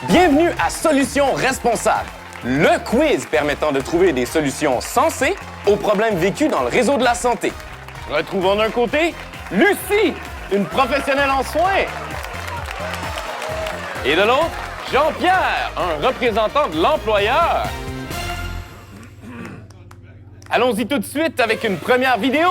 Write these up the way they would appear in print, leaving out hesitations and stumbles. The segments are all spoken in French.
Bienvenue à Solutions responsables, le quiz permettant de trouver des solutions sensées aux problèmes vécus dans le réseau de la santé. Retrouvons d'un côté Lucie, une professionnelle en soins. Et de l'autre, Jean-Pierre, un représentant de l'employeur. Allons-y tout de suite avec une première vidéo.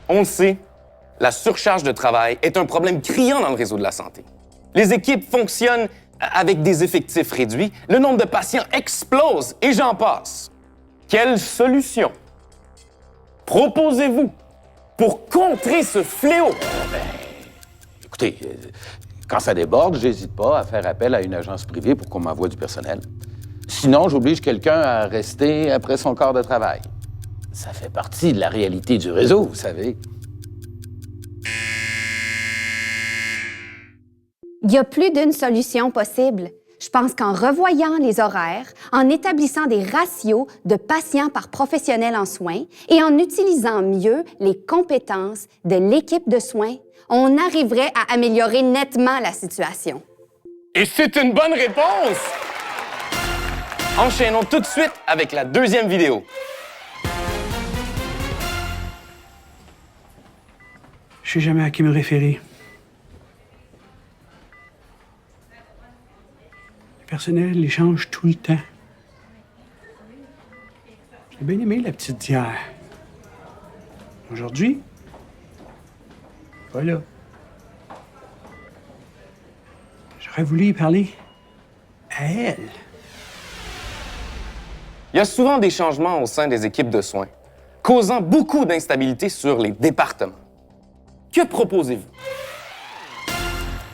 On le sait, la surcharge de travail est un problème criant dans le réseau de la santé. Les équipes fonctionnent avec des effectifs réduits, le nombre de patients explose et j'en passe. Quelle solution proposez-vous pour contrer ce fléau? Écoutez, quand ça déborde, j'hésite pas à faire appel à une agence privée pour qu'on m'envoie du personnel. Sinon, j'oblige quelqu'un à rester après son quart de travail. Ça fait partie de la réalité du réseau, vous savez. Il y a plus d'une solution possible. Je pense qu'en revoyant les horaires, en établissant des ratios de patients par professionnel en soins et en utilisant mieux les compétences de l'équipe de soins, on arriverait à améliorer nettement la situation. Et c'est une bonne réponse! Enchaînons tout de suite avec la deuxième vidéo. Je sais jamais à qui me référer. Le personnel, il change tout le temps. J'ai bien aimé la petite d'hier. Aujourd'hui, voilà. J'aurais voulu y parler à elle. Il y a souvent des changements au sein des équipes de soins, causant beaucoup d'instabilité sur les départements. Que proposez-vous?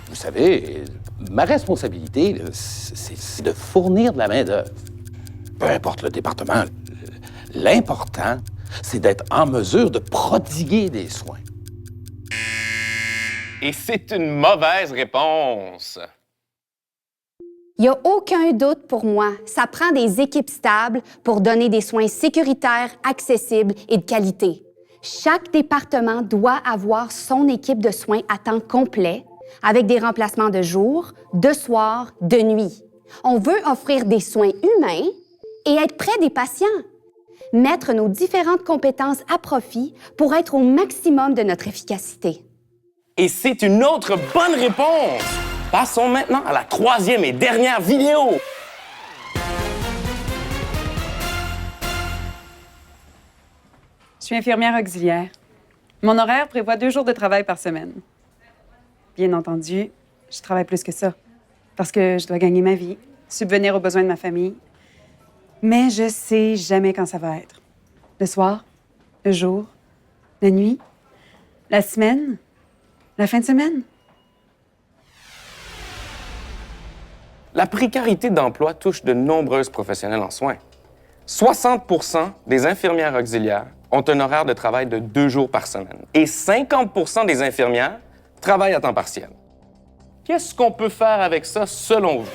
Vous savez, ma responsabilité, là, c'est de fournir de la main-d'œuvre. Peu importe le département, l'important, c'est d'être en mesure de prodiguer des soins. Et c'est une mauvaise réponse. Il n'y a aucun doute pour moi, ça prend des équipes stables pour donner des soins sécuritaires, accessibles et de qualité. Chaque département doit avoir son équipe de soins à temps complet, avec des remplacements de jour, de soir, de nuit. On veut offrir des soins humains et être près des patients. Mettre nos différentes compétences à profit pour être au maximum de notre efficacité. Et c'est une autre bonne réponse. Passons maintenant à la troisième et dernière vidéo. Je suis infirmière auxiliaire. Mon horaire prévoit 2 jours de travail par semaine. Bien entendu, je travaille plus que ça, parce que je dois gagner ma vie, subvenir aux besoins de ma famille. Mais je sais jamais quand ça va être. Le soir, le jour, la nuit, la semaine, la fin de semaine. La précarité d'emploi touche de nombreuses professionnels en soins. 60% des infirmières auxiliaires ont un horaire de travail de 2 jours par semaine et 50% des infirmières travaillent à temps partiel. Qu'est-ce qu'on peut faire avec ça selon vous?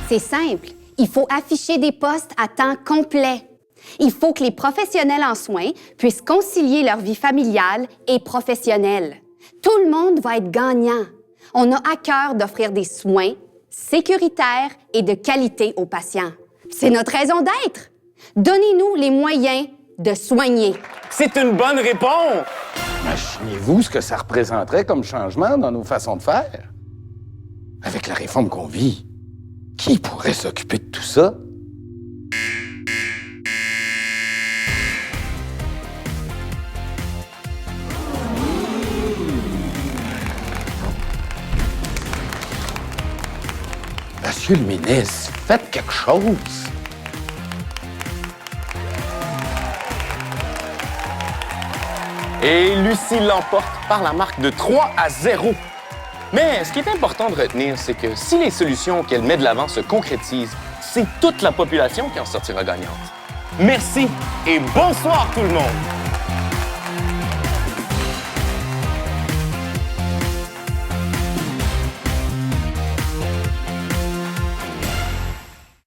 C'est simple. Il faut afficher des postes à temps complet. Il faut que les professionnels en soins puissent concilier leur vie familiale et professionnelle. Tout le monde va être gagnant. On a à cœur d'offrir des soins sécuritaires et de qualité aux patients. C'est notre raison d'être. Donnez-nous les moyens de soigner. C'est une bonne réponse! Imaginez-vous ce que ça représenterait comme changement dans nos façons de faire. Avec la réforme qu'on vit, qui pourrait s'occuper de tout ça? Monsieur le ministre, faites quelque chose. Et Lucie l'emporte par la marque de 3-0. Mais ce qui est important de retenir, c'est que si les solutions qu'elle met de l'avant se concrétisent, c'est toute la population qui en sortira gagnante. Merci et bonsoir tout le monde!